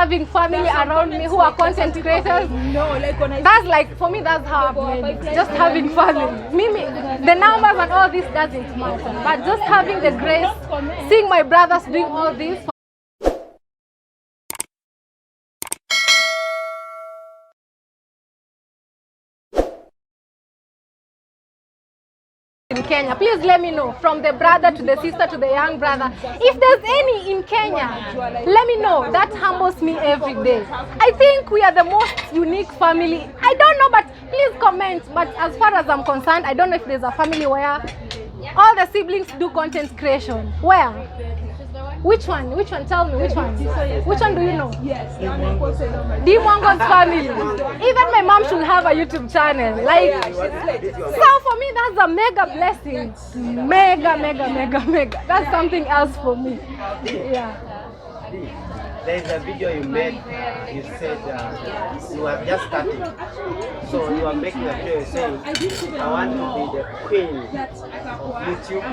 having family around me who are content creators. That's like, for me, that's how I've made it. Just having family. The numbers and all this doesn't matter. But just having the grace, seeing my brothers doing all this. In Kenya, please let me know, from the brother to the sister to the young brother, if there's any in Kenya, let me know. That humbles me every day. I think we are the most unique family. I don't know, but please comment. But as far as I'm concerned, I don't know if there's a family where all the siblings do content creation. Where? Which one? Which one? Tell me which one. Which one do you know? Yes. D Mwango's family. Even my mom should have a YouTube channel. Like, so for me, that's a mega blessing. Mega. That's something else for me. Yeah. There is a video you made. You said you are just starting. So you are making a video saying, I want to be the queen of YouTube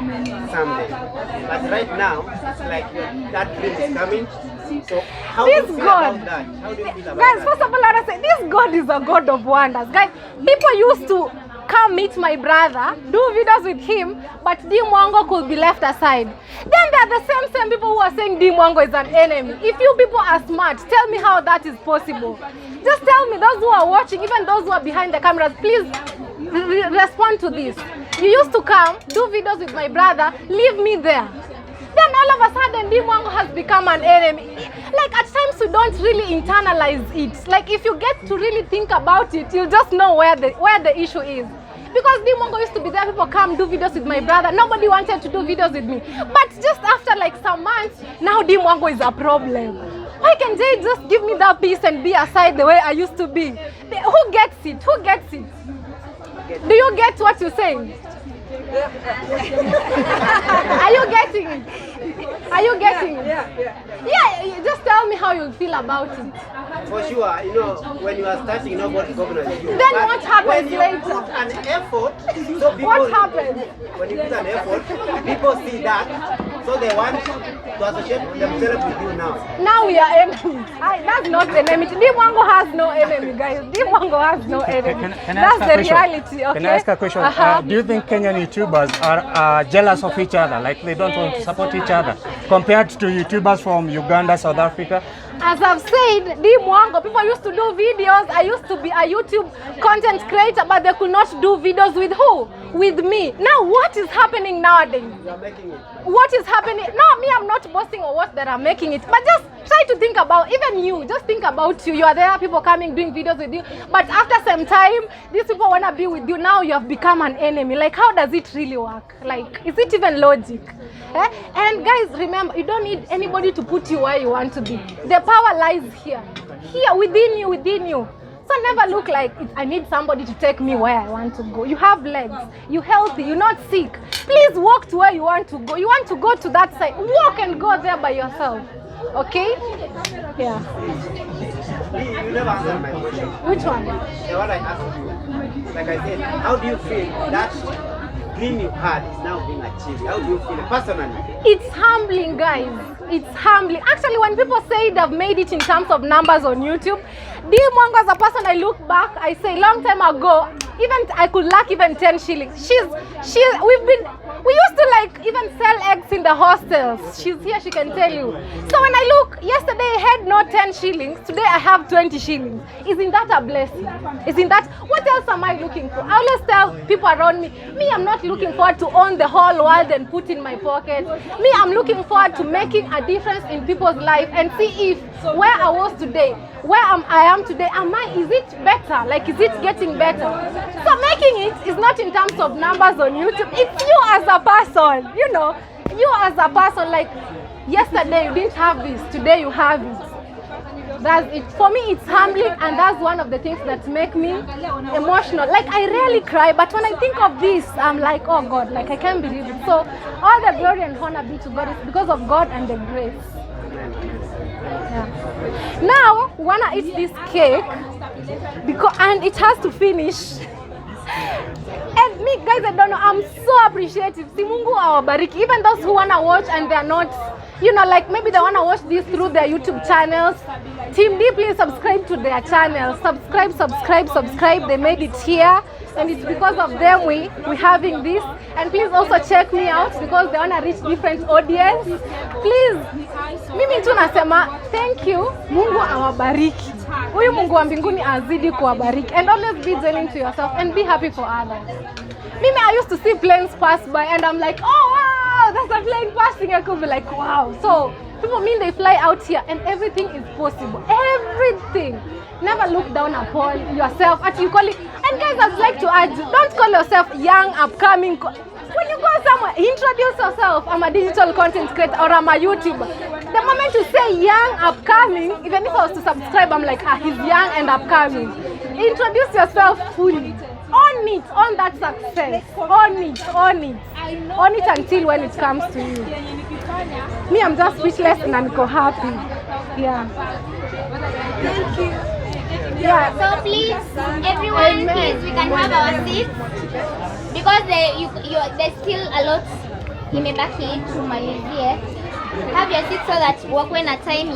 someday. But right now, it's like that dream is coming. So how do you feel about that? How do you feel about guys, that? first of all, I want to say, this God is a God of wonders. Guys, people used to come meet my brother, do videos with him, but D Mwango could be left aside. Then there are the same people who are saying D Mwango is an enemy. If you people are smart, tell me how that is possible. Just tell me, those who are watching, even those who are behind the cameras, please respond to this. You used to come, do videos with my brother, leave me there. Then all of a sudden, D Mwango has become an enemy. Like, at times we don't really internalize it. Like, if you get to really think about it, you'll just know where the issue is. Because D Mwango used to be there, people come do videos with my brother. Nobody wanted to do videos with me. But just after like some months, now D Mwango is a problem. Why can't they just give me that peace and be aside the way I used to be? Who gets it? Who gets it? Do you get what you're saying? Are you getting it? Are you getting it? Yeah, just tell me how you feel about it. For sure, you know, when you are starting, nobody recognizes you. Then But what happens when you later? put an effort, so people, What happens? When you put an effort, people see that, so they want to associate themselves with you now. Now we are enemies. That's not enmity. D Mwango has no enemy, guys. D Mwango has no enemy. That's the reality. Okay? Can I ask a question? Do you think Kenyan YouTubers are jealous of each other? Like they don't want to support each other compared to YouTubers from Uganda, South Africa? As I've said, D Mwango, people used to do videos. I used to be a YouTube content creator, but they could not do videos with who? With me. Now, what is happening nowadays? You are making it. What is happening? No, me, I'm not boasting on what that are making it, but just try to think about, even you, just think about you. You are there, people coming, doing videos with you, but after some time, these people want to be with you. Now you have become an enemy. Like, how does it really work? Like, is it even logic? And guys, remember, you don't need anybody to put you where you want to be. The power lies here. Here, within you. So never look like I need somebody to take me where I want to go. You have legs, you're healthy, you're not sick. Please walk to where you want to go. You want to go to that side, walk and go there by yourself. Okay? Yeah. You never answered my question. Which one? The one I asked you. Like I said, how do you feel that dream you had is now being achieved? How do you feel personally? It's humbling, guys. It's humbling. Actually, when people say they've made it in terms of numbers on YouTube, D Mwango, as a person, I look back, I say long time ago, even I could lack even 10 shillings. We used to like even sell eggs in the hostels. She's here, she can tell you. So when I look, yesterday I had not 10 shillings, today I have 20 shillings. Isn't that a blessing? Isn't that, what else am I looking for? I always tell people around me, I'm not looking forward to own the whole world and put in my pocket. I'm looking forward to making a difference in people's life and see if where I was today, where I am today, is it better? Like, is it getting better? So making it is not in terms of numbers on YouTube. It's you as a person, you know. You as a person, like, yesterday you didn't have this, today you have it. That's it. For me, it's humbling, and that's one of the things that make me emotional. Like, I rarely cry, but when I think of this, I'm like, oh God, like, I can't believe it. So all the glory and honor be to God. It's because of God and the grace. Yeah. Now, we wanna eat this cake and it has to finish. And me, guys, I don't know, I'm so appreciative. Si Mungu awabariki. Even those who wanna watch and they're not you know, like maybe they want to watch this through their YouTube channels, Team D, please subscribe to their channel. Subscribe. They made it here, and it's because of them we having this. And please also check me out because they want to reach different audience. Please, mimi tu nasema thank you. Mungu awabariki. Huyu Mungu wa mbinguni azidi kuwabariki. And always be genuine to yourself and be happy for others. Mimi, I used to see planes pass by and I'm like, oh wow, that's a plane passing. I could be like, wow. So people mean they fly out here and everything is possible. Everything. Never look down upon yourself. Actually, you call it. And guys, I'd like to add, don't call yourself young, upcoming. When you go somewhere, introduce yourself. I'm a digital content creator or I'm a YouTuber. The moment you say young, upcoming, even if I was to subscribe, I'm like, he's young and upcoming. Introduce yourself fully. Own it, own that success. Own it until when it comes to you. Me, I'm just speechless and I'm happy. Yeah. Thank you. Yeah. So please, everyone, please, we can have our seats because there's still a lot imebaki tumalizie. Have your seats so that wakwe na time ya